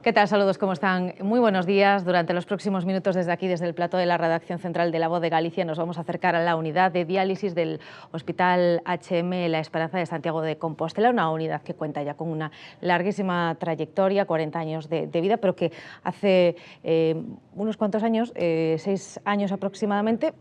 ¿Qué tal? Saludos, ¿cómo están? Muy buenos días. Durante los próximos minutos desde aquí, desde el plató de la redacción central de La Voz de Galicia, nos vamos a acercar a la unidad de diálisis del Hospital HM La Esperanza de Santiago de Compostela, una unidad que cuenta ya con una larguísima trayectoria, 40 años de vida, pero que hace unos cuantos años, 6 años aproximadamente,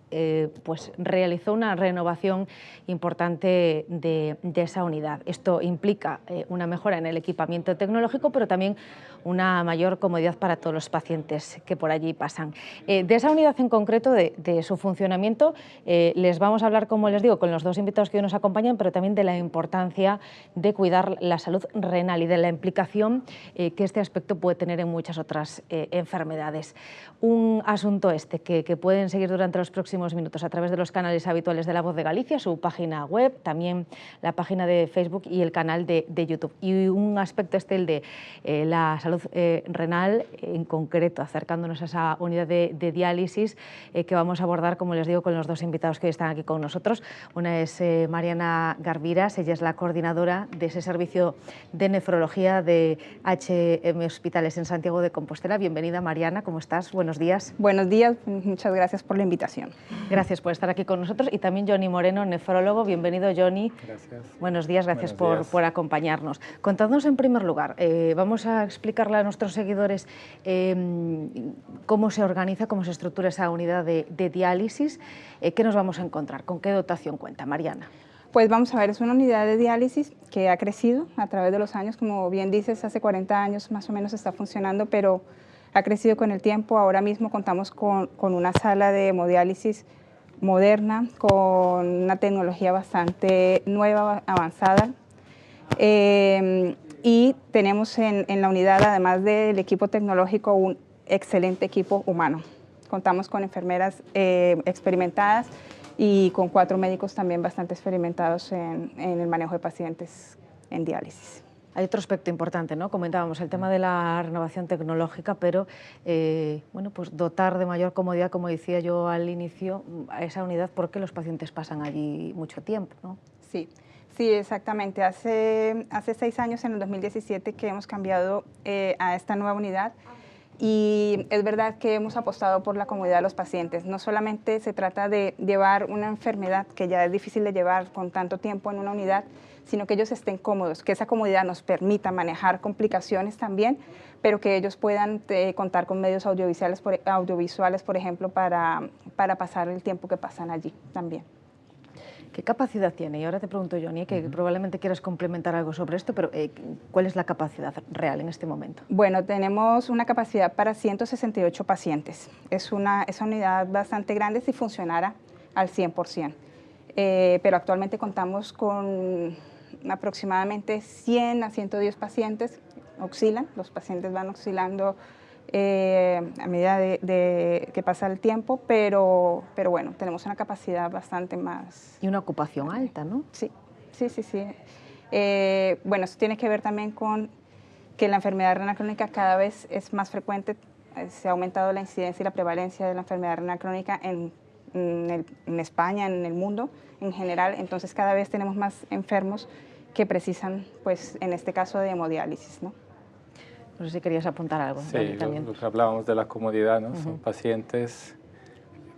pues realizó una renovación importante de esa unidad. Esto implica una mejora en el equipamiento tecnológico, pero también una mayor comodidad para todos los pacientes que por allí pasan. De esa unidad en concreto, de su funcionamiento, les vamos a hablar, como les digo, con los dos invitados que hoy nos acompañan, pero también de la importancia de cuidar la salud renal y de la implicación que este aspecto puede tener en muchas otras enfermedades. Un asunto que pueden seguir durante los próximos minutos a través de los canales habituales de La Voz de Galicia, su página web, también la página de Facebook y el canal de YouTube. Y un aspecto el de la salud renal, en concreto, acercándonos a esa unidad de diálisis que vamos a abordar, como les digo, con los dos invitados que hoy están aquí con nosotros. Una es Mariana Garviras, ella es la coordinadora de ese servicio de nefrología de HM Hospitales en Santiago de Compostela. Bienvenida, Mariana, ¿cómo estás? Buenos días. Buenos días, muchas gracias por la invitación. Gracias por estar aquí con nosotros. Y también Johnny Moreno, nefrólogo. Bienvenido, Johnny. Gracias. Buenos días, gracias por acompañarnos. Contadnos en primer lugar, vamos a explicarle a nuestros seguidores cómo se organiza, cómo se estructura esa unidad de diálisis, qué nos vamos a encontrar, con qué dotación cuenta. Mariana. Pues vamos a ver, es una unidad de diálisis que ha crecido a través de los años, como bien dices, hace 40 años más o menos está funcionando, pero ha crecido con el tiempo. Ahora mismo contamos con una sala de hemodiálisis moderna, con una tecnología bastante nueva, avanzada. Y tenemos en la unidad, además del equipo tecnológico, un excelente equipo humano. Contamos con enfermeras experimentadas y con 4 médicos también bastante experimentados en el manejo de pacientes en diálisis. Hay otro aspecto importante, ¿no? Comentábamos el tema de la renovación tecnológica, pero bueno, pues dotar de mayor comodidad, como decía yo al inicio, a esa unidad porque los pacientes pasan allí mucho tiempo, ¿no? Sí. Sí, exactamente. Hace 6 años, en el 2017, que hemos cambiado a esta nueva unidad y es verdad que hemos apostado por la comodidad de los pacientes. No solamente se trata de llevar una enfermedad que ya es difícil de llevar con tanto tiempo en una unidad, sino que ellos estén cómodos, que esa comodidad nos permita manejar complicaciones también, pero que ellos puedan contar con medios audiovisuales, por ejemplo, para pasar el tiempo que pasan allí también. ¿Qué capacidad tiene? Y ahora te pregunto, Johnny, que probablemente quieras complementar algo sobre esto, pero ¿cuál es la capacidad real en este momento? Bueno, tenemos una capacidad para 168 pacientes. Es una unidad bastante grande si funcionara al 100%. Pero actualmente contamos con aproximadamente 100 a 110 pacientes. Oscilan, los pacientes van oscilando a medida que pasa el tiempo, pero bueno, tenemos una capacidad bastante más. Y una ocupación alta, ¿no? Sí. Bueno, eso tiene que ver también con que la enfermedad renal crónica cada vez es más frecuente. Se ha aumentado la incidencia y la prevalencia de la enfermedad renal crónica en España, en el mundo en general. Entonces cada vez tenemos más enfermos que precisan, pues en este caso, de hemodiálisis, ¿no? No sé si querías apuntar algo. Sí, también. lo que hablábamos de la comodidad, ¿no? Son pacientes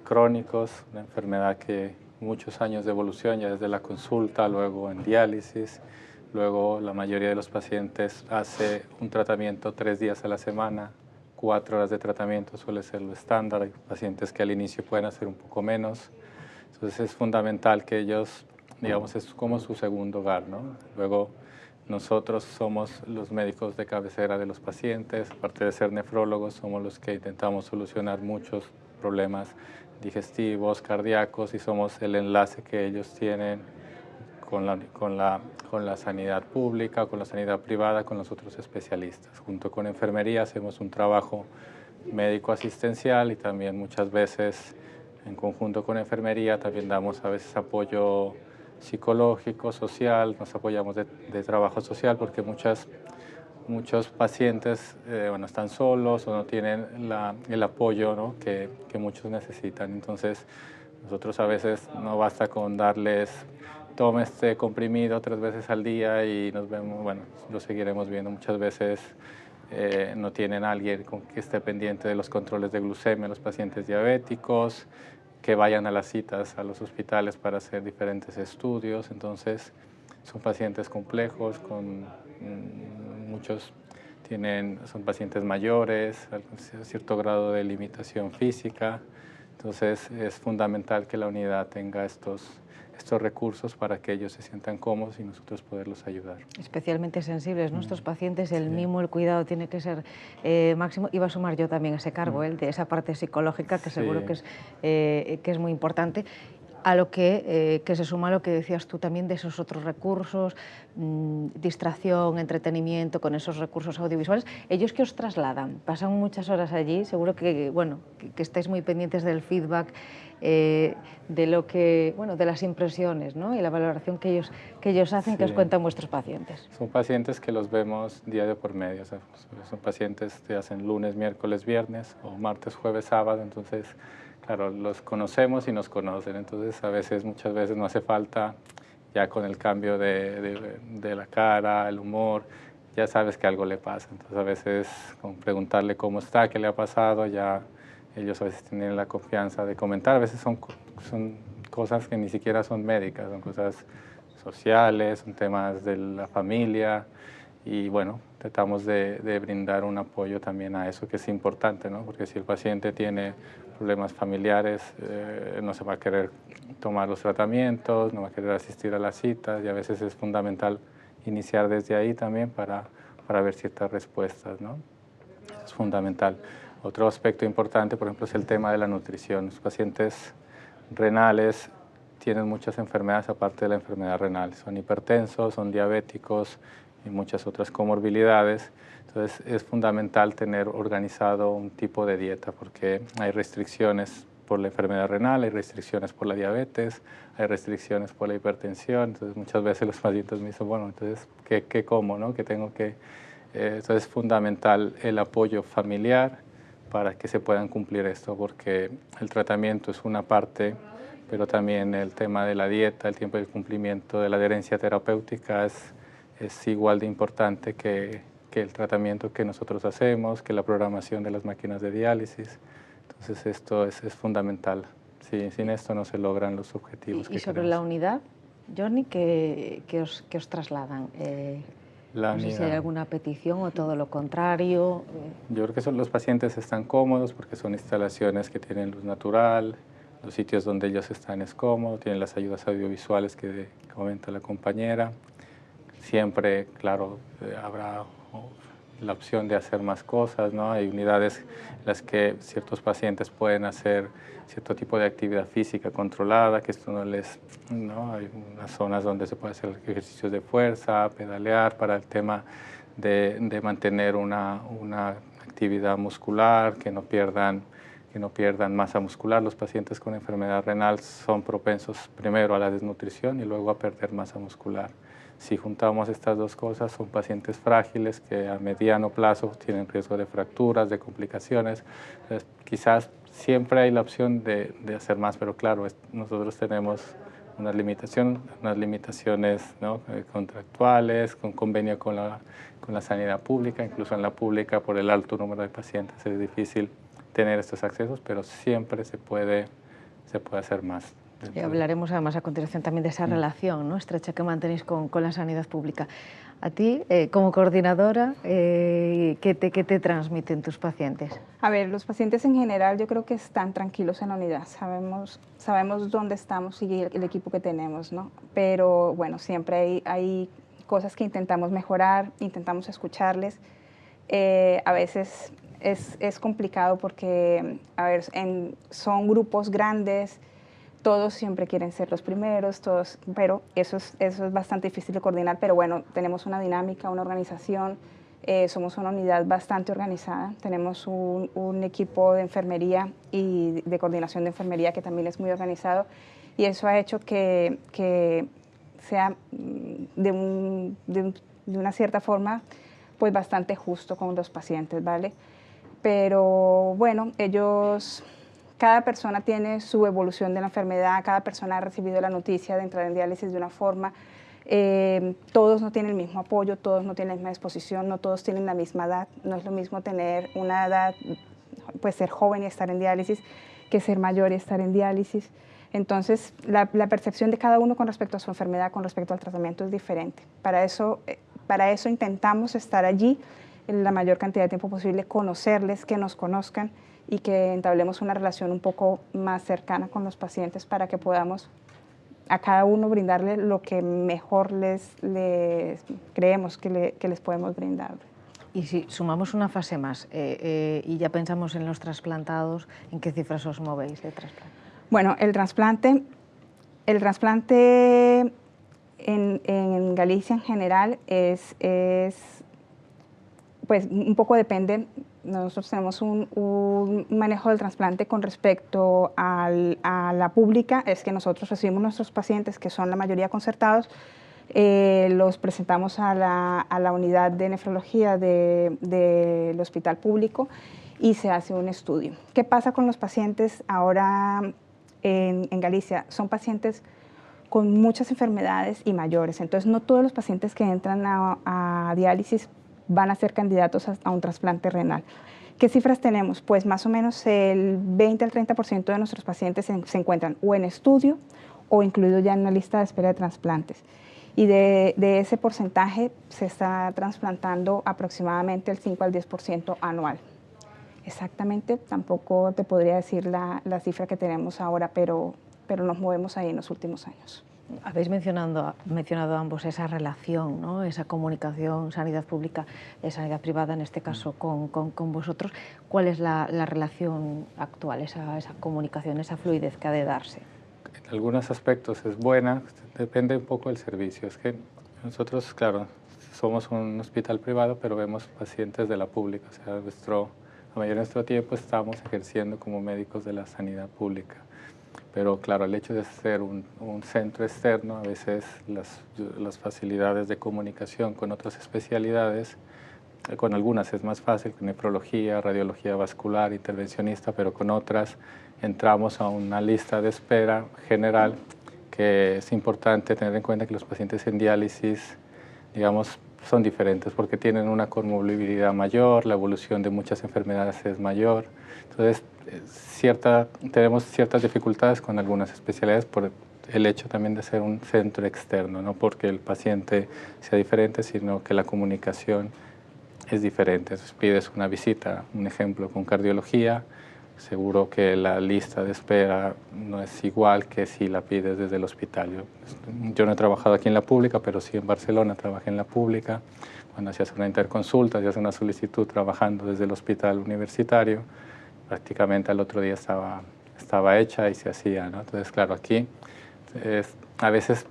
crónicos, una enfermedad que muchos años de evolución, ya desde la consulta, luego en diálisis, luego la mayoría de los pacientes hace un tratamiento 3 días a la semana, 4 horas de tratamiento suele ser lo estándar. Hay pacientes que al inicio pueden hacer un poco menos, entonces es fundamental que ellos, digamos, es como su segundo hogar, ¿no? Luego, nosotros somos los médicos de cabecera de los pacientes, aparte de ser nefrólogos, somos los que intentamos solucionar muchos problemas digestivos, cardíacos y somos el enlace que ellos tienen con la sanidad pública, con la sanidad privada, con los otros especialistas. Junto con enfermería hacemos un trabajo médico-asistencial y también muchas veces en conjunto con enfermería también damos a veces apoyo psicológico, social, nos apoyamos de trabajo social porque muchos pacientes bueno, están solos o no tienen el apoyo, ¿no? que muchos necesitan. Entonces, nosotros a veces no basta con darles, tome este comprimido 3 veces al día y nos vemos, bueno, lo seguiremos viendo. Muchas veces no tienen alguien que esté pendiente de los controles de glucemia en los pacientes diabéticos, que vayan a las citas a los hospitales para hacer diferentes estudios. Entonces, son pacientes complejos, muchos son pacientes mayores, cierto grado de limitación física. Entonces, es fundamental que la unidad tenga estos recursos para que ellos se sientan cómodos y nosotros poderlos ayudar. Especialmente sensibles nuestros pacientes, el Sí. mimo, el cuidado tiene que ser máximo. Iba a sumar yo también ese cargo, de esa parte psicológica, que seguro Sí. que es muy importante. A lo que se suma a lo que decías tú también de esos otros recursos, distracción, entretenimiento, con esos recursos audiovisuales. ¿Ellos qué os trasladan? Pasan muchas horas allí, seguro que, bueno, que estáis muy pendientes del feedback, de lo que, bueno, de las impresiones, ¿no? Y la valoración que ellos hacen, que os Sí. cuentan vuestros pacientes. Son pacientes que los vemos día de por medio, o sea, son pacientes que hacen lunes, miércoles, viernes o martes, jueves, sábado, entonces, claro, los conocemos y nos conocen, entonces muchas veces no hace falta, ya con el cambio de la cara, el humor, ya sabes que algo le pasa, entonces a veces con preguntarle cómo está, qué le ha pasado, ya ellos a veces tienen la confianza de comentar, a veces son cosas que ni siquiera son médicas, son cosas sociales, son temas de la familia y bueno, tratamos de brindar un apoyo también a eso que es importante, ¿no? Porque si el paciente tiene problemas familiares, no se va a querer tomar los tratamientos, no va a querer asistir a las citas y a veces es fundamental iniciar desde ahí también para ver ciertas respuestas, ¿no? Eso es fundamental. Otro aspecto importante, por ejemplo, es el tema de la nutrición. Los pacientes renales tienen muchas enfermedades aparte de la enfermedad renal. Son hipertensos, son diabéticos y muchas otras comorbilidades. Entonces es fundamental tener organizado un tipo de dieta porque hay restricciones por la enfermedad renal, hay restricciones por la diabetes, hay restricciones por la hipertensión. Entonces muchas veces los pacientes me dicen, bueno, entonces, ¿qué como, no? ¿Qué tengo que...? Entonces es fundamental el apoyo familiar para que se puedan cumplir esto, porque el tratamiento es una parte, pero también el tema de la dieta, el tiempo de cumplimiento de la adherencia terapéutica es igual de importante que el tratamiento que nosotros hacemos, que la programación de las máquinas de diálisis. Entonces esto es fundamental. Sí, sin esto no se logran los objetivos que ¿Y sobre queremos. la unidad, Johnny, qué os trasladan? La no sé si hay unidad. alguna petición o todo lo contrario. Yo creo que los pacientes están cómodos porque son instalaciones que tienen luz natural, los sitios donde ellos están es cómodo, tienen las ayudas audiovisuales que comenta la compañera. Siempre, claro, habrá la opción de hacer más cosas, ¿no? Hay unidades en las que ciertos pacientes pueden hacer cierto tipo de actividad física controlada, que esto ¿no? Hay unas zonas donde se puede hacer ejercicios de fuerza, pedalear para el tema de mantener una actividad muscular, que no pierdan masa muscular. Los pacientes con enfermedad renal son propensos primero a la desnutrición y luego a perder masa muscular. Si juntamos estas dos cosas, son pacientes frágiles que a mediano plazo tienen riesgo de fracturas, de complicaciones. Entonces, quizás siempre hay la opción de hacer más, pero claro, nosotros tenemos unas limitaciones, ¿no? Contractuales, con convenio con la sanidad pública, incluso en la pública por el alto número de pacientes es difícil tener estos accesos, pero siempre se puede hacer más. Y hablaremos además a continuación también de esa relación, ¿no?, estrecha que mantenéis con la sanidad pública. A ti, como coordinadora, ¿qué te transmiten tus pacientes? A ver, los pacientes en general yo creo que están tranquilos en la unidad, sabemos dónde estamos y el equipo que tenemos, ¿no? Pero bueno, siempre hay cosas que intentamos mejorar, intentamos escucharles. A veces es complicado porque, a ver, son grupos grandes, todos siempre quieren ser los primeros, pero eso es bastante difícil de coordinar, pero bueno, tenemos una dinámica, una organización, somos una unidad bastante organizada, tenemos un equipo de enfermería y de coordinación de enfermería que también es muy organizado y eso ha hecho que sea de una cierta forma pues bastante justo con los pacientes, ¿vale? Pero bueno, cada persona tiene su evolución de la enfermedad, cada persona ha recibido la noticia de entrar en diálisis de una forma. Todos no tienen el mismo apoyo, todos no tienen la misma disposición, no todos tienen la misma edad. No es lo mismo tener una edad, pues ser joven y estar en diálisis, que ser mayor y estar en diálisis. Entonces, la percepción de cada uno con respecto a su enfermedad, con respecto al tratamiento es diferente. Para eso intentamos estar allí en la mayor cantidad de tiempo posible, conocerles, que nos conozcan y que entablemos una relación un poco más cercana con los pacientes para que podamos a cada uno brindarle lo que mejor les creemos que les podemos brindar. Y si sumamos una fase más y ya pensamos en los trasplantados, ¿en qué cifras os movéis de trasplante? Bueno, el trasplante en Galicia en general pues un poco depende. Nosotros tenemos un manejo del trasplante con respecto a la pública, es que nosotros recibimos nuestros pacientes, que son la mayoría concertados, los presentamos a la unidad de nefrología del hospital público y se hace un estudio. ¿Qué pasa con los pacientes ahora en Galicia? Son pacientes con muchas enfermedades y mayores, entonces no todos los pacientes que entran a diálisis van a ser candidatos a un trasplante renal. ¿Qué cifras tenemos? Pues más o menos el 20 al 30% de nuestros pacientes se encuentran o en estudio o incluidos ya en una lista de espera de trasplantes. Y de ese porcentaje se está trasplantando aproximadamente el 5 al 10% anual. Exactamente, tampoco te podría decir la cifra que tenemos ahora, pero nos movemos ahí en los últimos años. Habéis mencionado ambos esa relación, ¿no? Esa comunicación, sanidad pública, sanidad privada, en este caso con vosotros. ¿Cuál es la relación actual, esa comunicación, esa fluidez que ha de darse? En algunos aspectos es buena, depende un poco del servicio. Es que nosotros, claro, somos un hospital privado, pero vemos pacientes de la pública. O sea, la mayoría de nuestro tiempo estamos ejerciendo como médicos de la sanidad pública. Pero claro, el hecho de ser un centro externo, a veces las facilidades de comunicación con otras especialidades, con algunas es más fácil, con nefrología, radiología vascular, intervencionista, pero con otras entramos a una lista de espera general, que es importante tener en cuenta que los pacientes en diálisis, digamos, son diferentes porque tienen una comorbilidad mayor, la evolución de muchas enfermedades es mayor. Entonces, tenemos ciertas dificultades con algunas especialidades por el hecho también de ser un centro externo, no porque el paciente sea diferente, sino que la comunicación es diferente. Entonces, pides una visita, un ejemplo, con cardiología, seguro que la lista de espera no es igual que si la pides desde el hospital. Yo no he trabajado aquí en la pública, pero sí en Barcelona trabajé en la pública. Cuando hacías una interconsulta, hacías una solicitud trabajando desde el hospital universitario, prácticamente al otro día estaba hecha y se hacía, ¿no? Entonces, claro, aquí a veces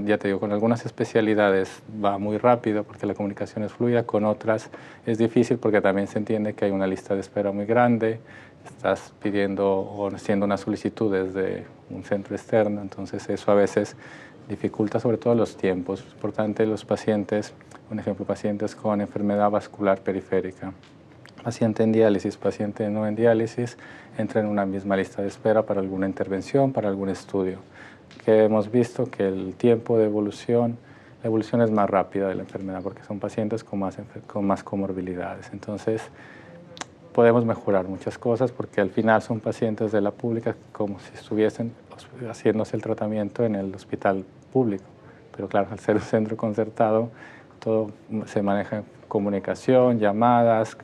ya te digo, con algunas especialidades va muy rápido porque la comunicación es fluida, con otras es difícil porque también se entiende que hay una lista de espera muy grande, estás pidiendo o haciendo una solicitud desde un centro externo, entonces eso a veces dificulta sobre todo los tiempos. Es importante los pacientes, un ejemplo, pacientes con enfermedad vascular periférica, paciente en diálisis, paciente no en diálisis, entran en una misma lista de espera para alguna intervención, para algún estudio, que hemos visto que el tiempo de evolución, la evolución es más rápida de la enfermedad porque son pacientes con más comorbilidades. Entonces, podemos mejorar muchas cosas porque al final son pacientes de la pública como si estuviesen haciéndose el tratamiento en el hospital público. Pero claro, al ser un centro concertado, todo se maneja en comunicación, llamadas,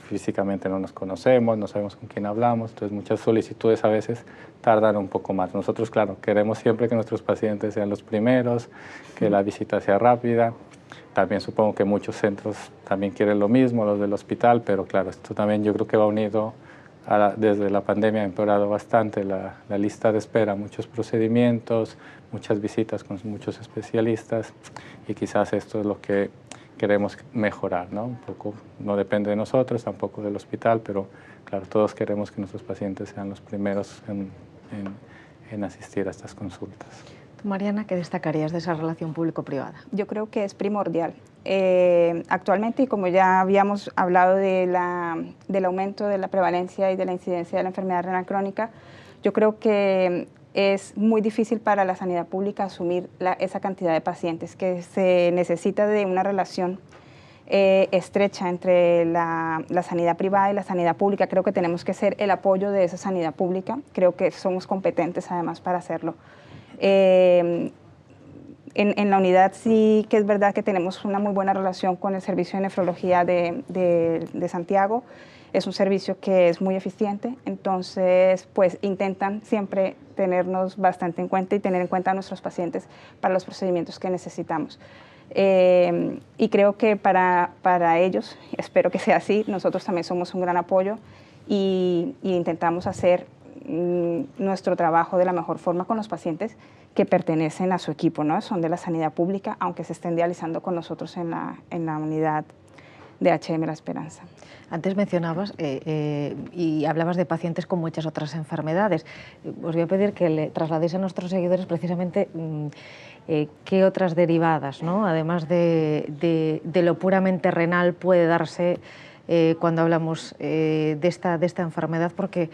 físicamente no nos conocemos, no sabemos con quién hablamos, entonces muchas solicitudes a veces tardan un poco más. Nosotros, claro, queremos siempre que nuestros pacientes sean los primeros, que la visita sea rápida. También supongo que muchos centros también quieren lo mismo, los del hospital, pero claro, esto también yo creo que va unido desde la pandemia ha empeorado bastante la lista de espera, muchos procedimientos, muchas visitas con muchos especialistas y quizás esto es lo que queremos mejorar, ¿no? Un poco, no depende de nosotros, tampoco del hospital, pero claro, todos queremos que nuestros pacientes sean los primeros en asistir a estas consultas. Mariana, ¿qué destacarías de esa relación público-privada? Yo creo que es primordial. Actualmente, y como ya habíamos hablado del aumento de la prevalencia y de la incidencia de la enfermedad renal crónica, yo creo que es muy difícil para la sanidad pública asumir esa cantidad de pacientes, que se necesita de una relación estrecha entre la sanidad privada y la sanidad pública. Creo que tenemos que ser el apoyo de esa sanidad pública, creo que somos competentes además para hacerlo. En la unidad sí que es verdad que tenemos una muy buena relación con el servicio de nefrología de Santiago. Es un servicio que es muy eficiente, entonces pues intentan siempre tenernos bastante en cuenta y tener en cuenta a nuestros pacientes para los procedimientos que necesitamos. Y creo que para ellos, espero que sea así, nosotros también somos un gran apoyo y intentamos hacer nuestro trabajo de la mejor forma con los pacientes que pertenecen a su equipo, ¿no? Son de la sanidad pública, aunque se estén dializando con nosotros en la unidad de HM La Esperanza. Antes mencionabas y hablabas de pacientes con muchas otras enfermedades. Os voy a pedir que le trasladéis a nuestros seguidores precisamente qué otras derivadas, ¿no? Además de lo puramente renal, puede darse cuando hablamos de esta enfermedad, porque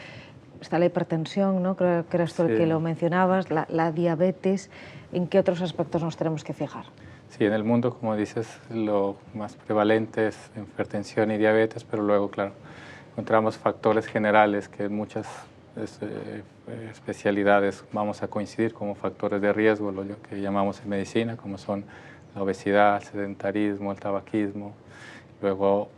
está la hipertensión, ¿no? Creo que eras tú el que lo mencionabas, la diabetes. ¿En qué otros aspectos nos tenemos que fijar? Sí, en el mundo, como dices, lo más prevalente es hipertensión y diabetes, pero luego, claro, encontramos factores generales que en muchas especialidades vamos a coincidir como factores de riesgo, lo que llamamos en medicina, como son la obesidad, el sedentarismo, el tabaquismo, luego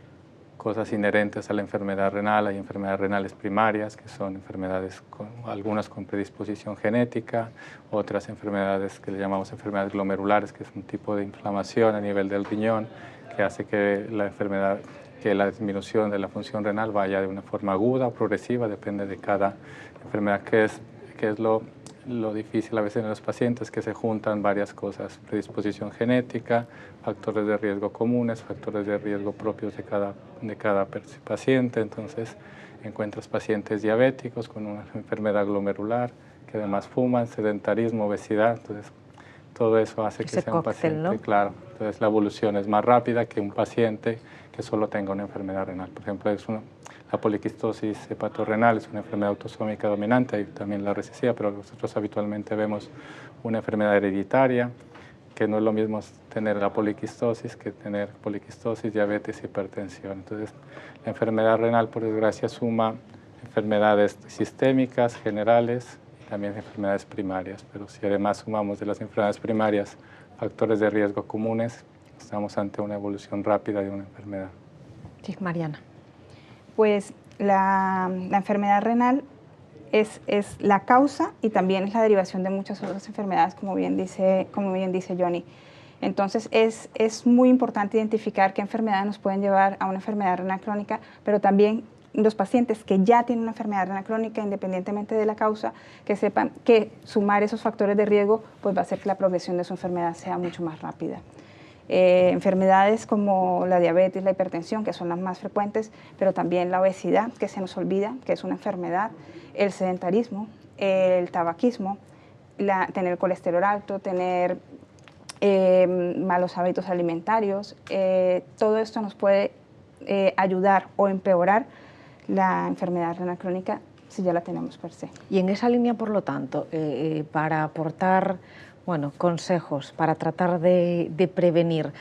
cosas inherentes a la enfermedad renal. Hay enfermedades renales primarias, que son enfermedades, algunas con predisposición genética, otras enfermedades que le llamamos enfermedades glomerulares, que es un tipo de inflamación a nivel del riñón, que hace que la disminución de la función renal vaya de una forma aguda o progresiva, depende de cada enfermedad, que es lo difícil a veces en los pacientes, que se juntan varias cosas: predisposición genética, factores de riesgo comunes, factores de riesgo propios de cada paciente. Entonces encuentras pacientes diabéticos con una enfermedad glomerular, que además fuman, sedentarismo, obesidad. Entonces todo eso hace que sea un paciente, ¿no? Claro. Entonces la evolución es más rápida que un paciente que solo tenga una enfermedad renal. Por ejemplo, la poliquistosis hepatorrenal es una enfermedad autosómica dominante, hay también la recesiva, pero nosotros habitualmente vemos una enfermedad hereditaria, que no es lo mismo tener la poliquistosis que tener poliquistosis, diabetes, hipertensión. Entonces, la enfermedad renal, por desgracia, suma enfermedades sistémicas, generales, y también enfermedades primarias. Pero si además sumamos de las enfermedades primarias factores de riesgo comunes, estamos ante una evolución rápida de una enfermedad. Sí, Mariana. Pues la enfermedad renal es la causa y también es la derivación de muchas otras enfermedades, como bien dice Johnny. Entonces es muy importante identificar qué enfermedades nos pueden llevar a una enfermedad renal crónica, pero también los pacientes que ya tienen una enfermedad renal crónica, independientemente de la causa, que sepan que sumar esos factores de riesgo pues va a hacer que la progresión de su enfermedad sea mucho más rápida. Enfermedades como la diabetes, la hipertensión, que son las más frecuentes, pero también la obesidad, que se nos olvida que es una enfermedad, el sedentarismo, el tabaquismo, tener colesterol alto, tener malos hábitos alimentarios, todo esto nos puede ayudar o empeorar la enfermedad renal crónica si ya la tenemos per se. Y en esa línea, por lo tanto, para aportar consejos para tratar de prevenir: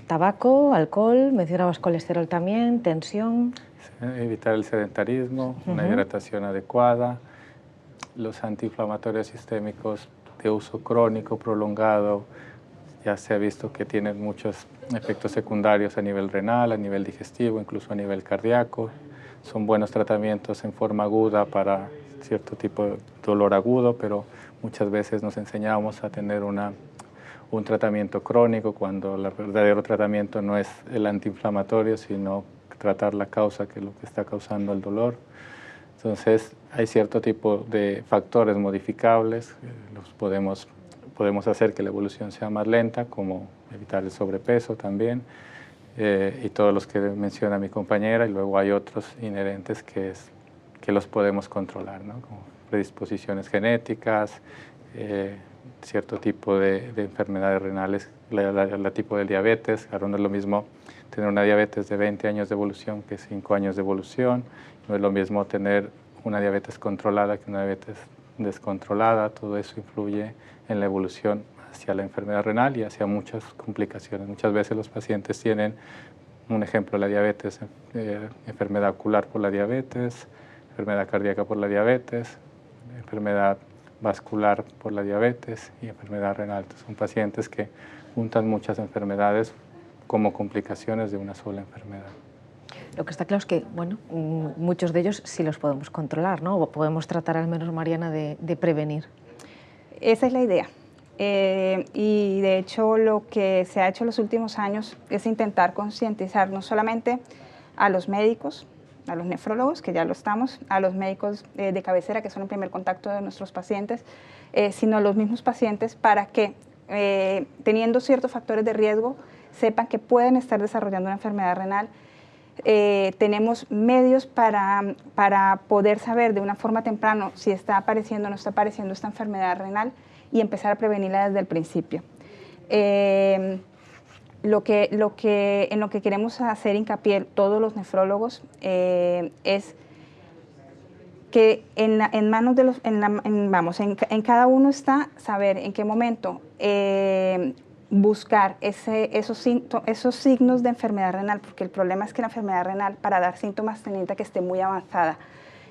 tabaco, alcohol, mencionabas colesterol también, tensión. Sí, evitar el sedentarismo, una hidratación adecuada, los antiinflamatorios sistémicos de uso crónico, prolongado, ya se ha visto que tienen muchos efectos secundarios a nivel renal, a nivel digestivo, incluso a nivel cardíaco. Son buenos tratamientos en forma aguda para cierto tipo de dolor agudo, pero muchas veces nos enseñamos a tener un tratamiento crónico, cuando el verdadero tratamiento no es el antiinflamatorio, sino tratar la causa, que es lo que está causando el dolor. Entonces, hay cierto tipo de factores modificables, los podemos hacer que la evolución sea más lenta, como evitar el sobrepeso también, y todos los que menciona mi compañera, y luego hay otros inherentes que los podemos controlar, ¿no? Como predisposiciones genéticas, cierto tipo de enfermedades renales, el tipo de diabetes. Claro, no es lo mismo tener una diabetes de 20 años de evolución que 5 años de evolución, no es lo mismo tener una diabetes controlada que una diabetes descontrolada, todo eso influye en la evolución hacia la enfermedad renal y hacia muchas complicaciones. Muchas veces los pacientes tienen, un ejemplo, la diabetes, enfermedad ocular por la diabetes, enfermedad cardíaca por la diabetes, enfermedad vascular por la diabetes y enfermedad renal. Entonces, son pacientes que juntan muchas enfermedades como complicaciones de una sola enfermedad. Lo que está claro es que, bueno, muchos de ellos sí los podemos controlar, ¿no? O podemos tratar, al menos, Mariana, de prevenir. Esa es la idea. Y de hecho lo que se ha hecho en los últimos años es intentar concientizar no solamente a los médicos, a los nefrólogos, que ya lo estamos, a los médicos de cabecera, que son el primer contacto de nuestros pacientes, sino a los mismos pacientes para que, teniendo ciertos factores de riesgo, sepan que pueden estar desarrollando una enfermedad renal. Tenemos medios para poder saber de una forma temprana si está apareciendo o no está apareciendo esta enfermedad renal y empezar a prevenirla desde el principio. En lo que queremos hacer hincapié todos los nefrólogos es que en manos de los, en cada uno está saber en qué momento buscar esos signos de enfermedad renal, porque el problema es que la enfermedad renal, para dar síntomas, necesita que esté muy avanzada.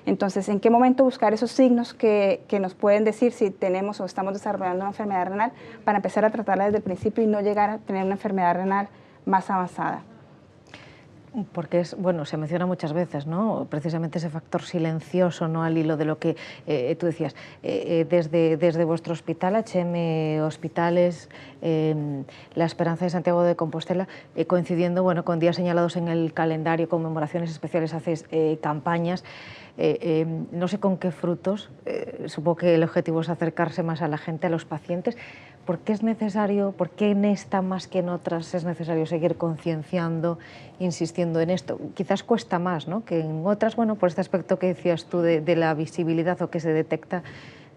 Entonces, ¿en qué momento buscar esos signos que nos pueden decir si tenemos o estamos desarrollando una enfermedad renal para empezar a tratarla desde el principio y no llegar a tener una enfermedad renal más avanzada? Porque es, bueno, se menciona muchas veces, ¿no? Precisamente ese factor silencioso, ¿no? Al hilo de lo que tú decías. Desde vuestro hospital, HM Hospitales, La Esperanza de Santiago de Compostela, coincidiendo, bueno, con días señalados en el calendario, conmemoraciones especiales, hacéis campañas. No sé con qué frutos, supongo que el objetivo es acercarse más a la gente, a los pacientes. ¿Por qué es necesario, por qué en esta más que en otras es necesario seguir concienciando, insistiendo en esto? Quizás cuesta más, ¿no?, que en otras, bueno, por este aspecto que decías tú de la visibilidad o que se detecta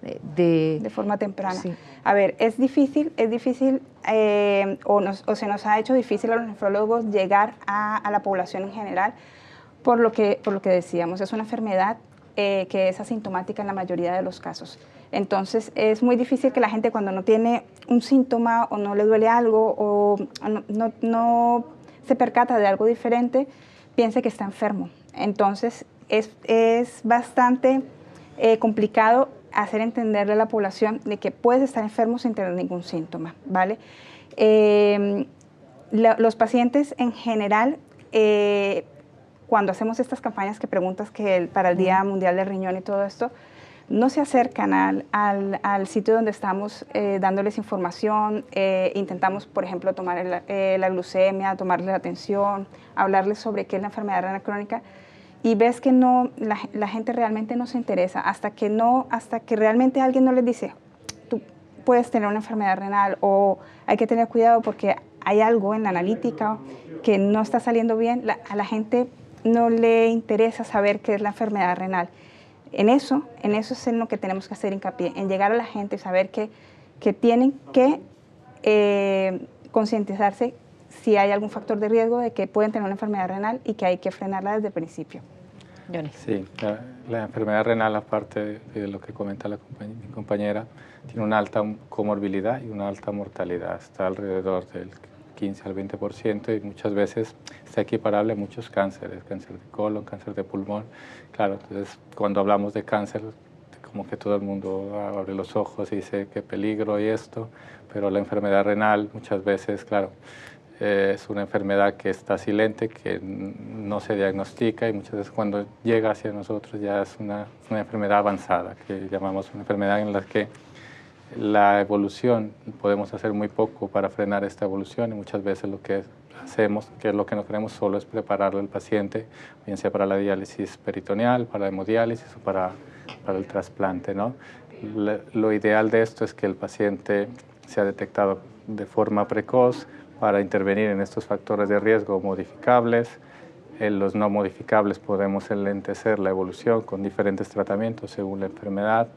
de forma temprana. Sí. A ver, es difícil o se nos ha hecho difícil a los nefrólogos llegar a la población en general por lo que decíamos, es una enfermedad que es asintomática en la mayoría de los casos. Entonces, es muy difícil que la gente, cuando no tiene un síntoma o no le duele algo o no se percata de algo diferente, piense que está enfermo. Entonces, es bastante complicado hacer entenderle a la población de que puedes estar enfermo sin tener ningún síntoma, ¿vale? Los pacientes en general, cuando hacemos estas campañas que preguntas para el Día Mundial del Riñón y todo esto, no se acercan al sitio donde estamos dándoles información. Intentamos, por ejemplo, tomar la glucemia, tomarles la tensión, hablarles sobre qué es la enfermedad renal crónica, y ves que no, la gente realmente no se interesa hasta que realmente alguien no les dice, tú puedes tener una enfermedad renal o hay que tener cuidado porque hay algo en la analítica que no está saliendo bien. A la gente no le interesa saber qué es la enfermedad renal. En eso es en lo que tenemos que hacer hincapié, en llegar a la gente y saber que tienen que concientizarse si hay algún factor de riesgo de que pueden tener una enfermedad renal y que hay que frenarla desde el principio. Johnny. Sí, la enfermedad renal, aparte de lo que comenta mi compañera, tiene una alta comorbilidad y una alta mortalidad, está alrededor del 15 al 20% y muchas veces está equiparable a muchos cánceres, cáncer de colon, cáncer de pulmón. Claro, entonces cuando hablamos de cáncer, como que todo el mundo abre los ojos y dice qué peligro y esto, pero la enfermedad renal muchas veces, claro, es una enfermedad que está silente, que no se diagnostica y muchas veces cuando llega hacia nosotros ya es una enfermedad avanzada, que llamamos una enfermedad en la que la evolución, podemos hacer muy poco para frenar esta evolución y muchas veces lo que hacemos, que es lo que no queremos solo, es prepararle al paciente, bien sea para la diálisis peritoneal, para la hemodiálisis o para el trasplante, ¿no? Lo ideal de esto es que el paciente sea detectado de forma precoz para intervenir en estos factores de riesgo modificables. En los no modificables podemos enlentecer la evolución con diferentes tratamientos según la enfermedad.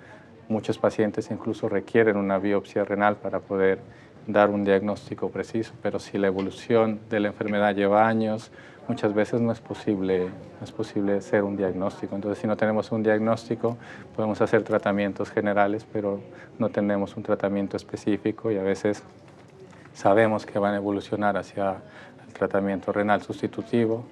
Muchos pacientes incluso requieren una biopsia renal para poder dar un diagnóstico preciso, pero si la evolución de la enfermedad lleva años, muchas veces no es posible hacer un diagnóstico. Entonces, si no tenemos un diagnóstico, podemos hacer tratamientos generales, pero no tenemos un tratamiento específico y a veces sabemos que van a evolucionar hacia el tratamiento renal sustitutivo.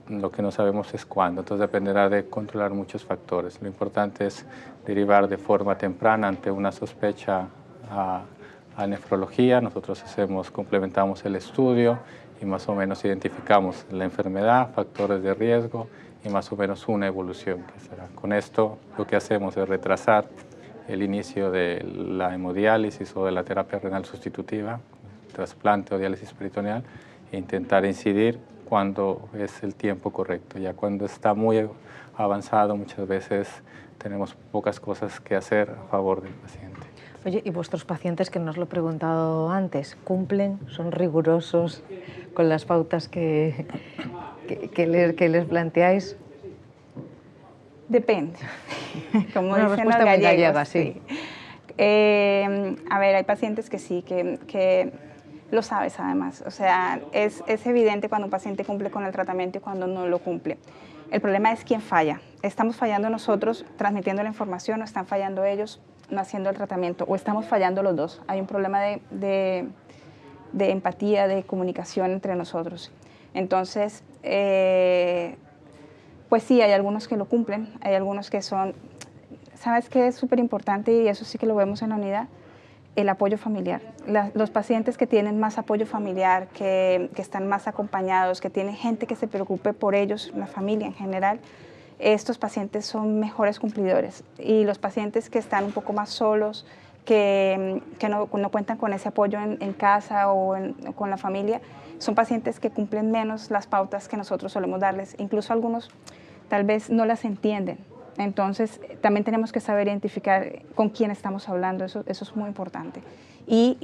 Lo que no sabemos es cuándo, entonces dependerá de controlar muchos factores. Lo importante es derivar de forma temprana ante una sospecha a nefrología. Nosotros complementamos el estudio y más o menos identificamos la enfermedad, factores de riesgo y más o menos una evolución que será. Con esto lo que hacemos es retrasar el inicio de la hemodiálisis o de la terapia renal sustitutiva, trasplante o diálisis peritoneal, e intentar incidir cuando es el tiempo correcto. Ya cuando está muy avanzado, muchas veces tenemos pocas cosas que hacer a favor del paciente. Oye, ¿y vuestros pacientes, que nos lo he preguntado antes, cumplen, son rigurosos con las pautas que les planteáis? Depende, como Una dicen respuesta los muy gallegos. gallega, sí. A ver, hay pacientes que sí, que lo sabes además. O sea, es evidente cuando un paciente cumple con el tratamiento y cuando no lo cumple. El problema es quién falla. ¿Estamos fallando nosotros transmitiendo la información o están fallando ellos no haciendo el tratamiento? ¿O estamos fallando los dos? Hay un problema de empatía, de comunicación entre nosotros. Entonces, pues sí, hay algunos que lo cumplen, hay algunos que son... ¿Sabes qué es súper importante? Y eso sí que lo vemos en la unidad, el apoyo familiar. Los pacientes que tienen más apoyo familiar, que están más acompañados, que tienen gente que se preocupe por ellos, la familia en general, estos pacientes son mejores cumplidores. Y los pacientes que están un poco más solos, que no cuentan con ese apoyo en casa o con la familia, son pacientes que cumplen menos las pautas que nosotros solemos darles. Incluso algunos tal vez no las entienden. Entonces, también tenemos que saber identificar con quién estamos hablando, eso es muy importante. Y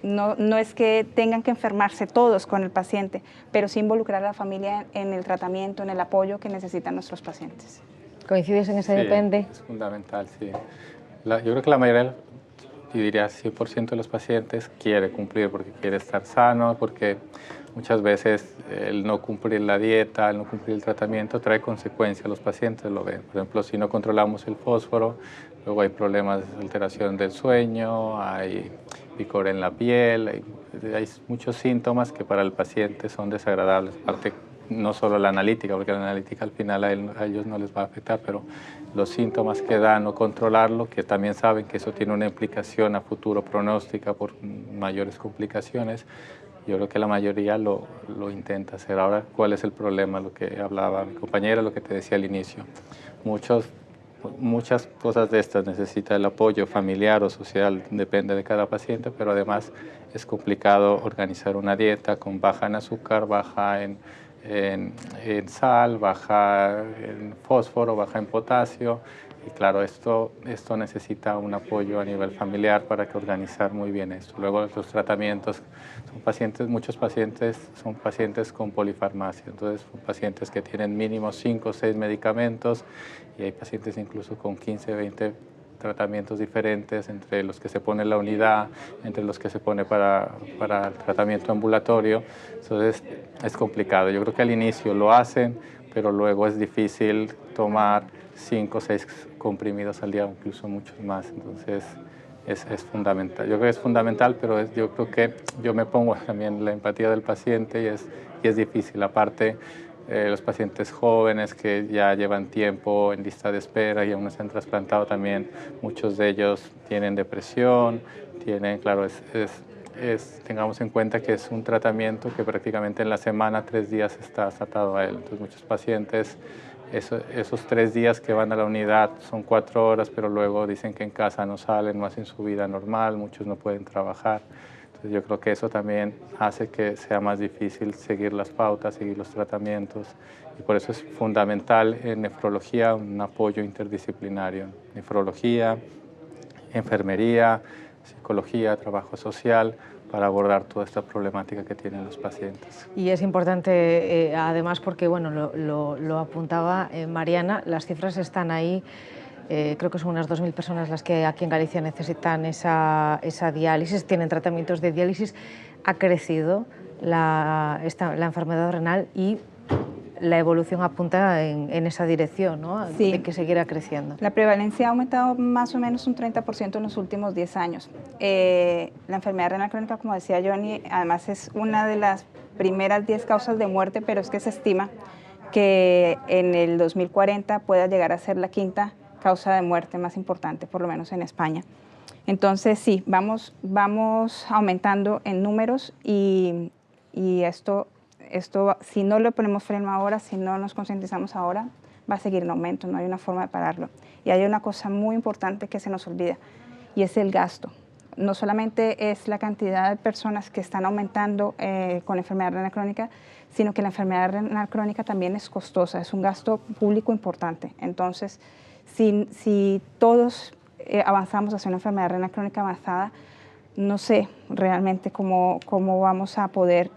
no es que tengan que enfermarse todos con el paciente, pero sí involucrar a la familia en el tratamiento, en el apoyo que necesitan nuestros pacientes. ¿Coincides en ese Sí, depende? es fundamental, sí. Yo creo que la mayoría, yo diría 100% de los pacientes quiere cumplir porque quiere estar sano, porque muchas veces el no cumplir la dieta, el no cumplir el tratamiento trae consecuencias, los pacientes lo ven. Por ejemplo, si no controlamos el fósforo, luego hay problemas de alteración del sueño, hay picor en la piel, hay muchos síntomas que para el paciente son desagradables. Aparte, no solo la analítica, porque la analítica al final a ellos no les va a afectar, pero los síntomas que dan no controlarlo, que también saben que eso tiene una implicación a futuro pronóstica por mayores complicaciones. Yo creo que la mayoría lo intenta hacer. Ahora, ¿cuál es el problema? Lo que hablaba mi compañera, lo que te decía al inicio. Muchas cosas de estas necesita el apoyo familiar o social, depende de cada paciente, pero además es complicado organizar una dieta con baja en azúcar, baja en sal, baja en fósforo, baja en potasio. Y claro, esto necesita un apoyo a nivel familiar para que organizar muy bien esto. Luego los tratamientos, muchos pacientes son pacientes con polifarmacia, entonces son pacientes que tienen mínimo 5 o 6 medicamentos y hay pacientes incluso con 15, 20 tratamientos diferentes, entre los que se pone en la unidad, entre los que se pone para el tratamiento ambulatorio. Entonces es complicado. Yo creo que al inicio lo hacen, pero luego es difícil tomar 5 o 6 comprimidos al día, incluso muchos más. Entonces es fundamental. Yo creo que es fundamental, pero yo creo que yo me pongo también en la empatía del paciente y es difícil. Aparte, los pacientes jóvenes que ya llevan tiempo en lista de espera y aún no se han trasplantado también, muchos de ellos tienen depresión, claro, tengamos en cuenta que es un tratamiento que prácticamente en la semana 3 días estás atado a él. Entonces muchos pacientes, esos 3 días que van a la unidad son 4 horas, pero luego dicen que en casa no salen, no hacen su vida normal, muchos no pueden trabajar. Yo creo que eso también hace que sea más difícil seguir las pautas, seguir los tratamientos, y por eso es fundamental en nefrología un apoyo interdisciplinario. Nefrología, enfermería, psicología, trabajo social, para abordar toda esta problemática que tienen los pacientes. Y es importante, además, porque bueno, lo apuntaba Mariana, las cifras están ahí. creo que son unas 2.000 personas las que aquí en Galicia necesitan esa diálisis, tienen tratamientos de diálisis. Ha crecido la enfermedad renal y la evolución apunta en esa dirección, ¿no? Sí. De que seguirá creciendo. La prevalencia ha aumentado más o menos un 30% en los últimos 10 años. La enfermedad renal crónica, como decía Johnny, además es una de las primeras 10 causas de muerte, pero es que se estima que en el 2040 pueda llegar a ser la quinta causa de muerte más importante, por lo menos en España. Entonces sí, vamos aumentando en números y esto, si no le ponemos freno ahora, si no nos concientizamos ahora, va a seguir en aumento, no hay una forma de pararlo. Y hay una cosa muy importante que se nos olvida, y es el gasto. No solamente es la cantidad de personas que están aumentando con enfermedad renal crónica, sino que la enfermedad renal crónica también es costosa, es un gasto público importante. Entonces, si todos avanzamos hacia una enfermedad renal crónica avanzada, no sé realmente cómo vamos a poder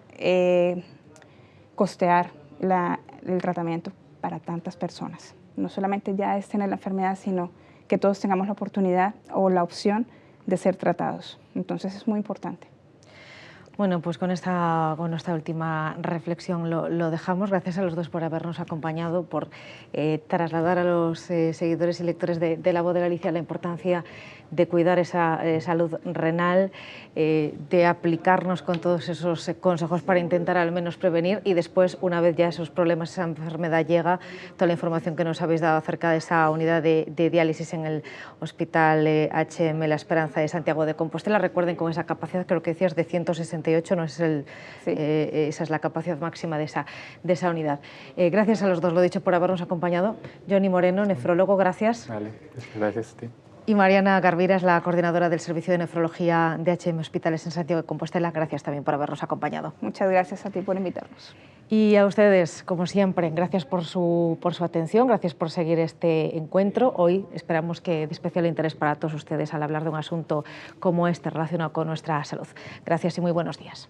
costear el tratamiento para tantas personas. No solamente ya es tener la enfermedad, sino que todos tengamos la oportunidad o la opción de ser tratados. Entonces es muy importante. Bueno, pues con esta última reflexión lo dejamos. Gracias a los dos por habernos acompañado, por trasladar a los seguidores y lectores de La Voz de Galicia la importancia de cuidar esa salud renal, de aplicarnos con todos esos consejos para intentar al menos prevenir, y después, una vez ya esos problemas, esa enfermedad llega, toda la información que nos habéis dado acerca de esa unidad de diálisis en el Hospital HM La Esperanza de Santiago de Compostela. Recuerden, con esa capacidad, creo que decías, de 168, no es sí. Esa es la capacidad máxima de esa unidad. Gracias a los dos, lo dicho, por habernos acompañado. Johnny Moreno, nefrólogo, gracias. Vale, gracias a ti. Y Mariana Garvira es la coordinadora del Servicio de Nefrología de HM Hospitales en Santiago de Compostela. Gracias también por habernos acompañado. Muchas gracias a ti por invitarnos. Y a ustedes, como siempre, gracias por su atención, gracias por seguir este encuentro. Hoy esperamos que de especial interés para todos ustedes al hablar de un asunto como este relacionado con nuestra salud. Gracias y muy buenos días.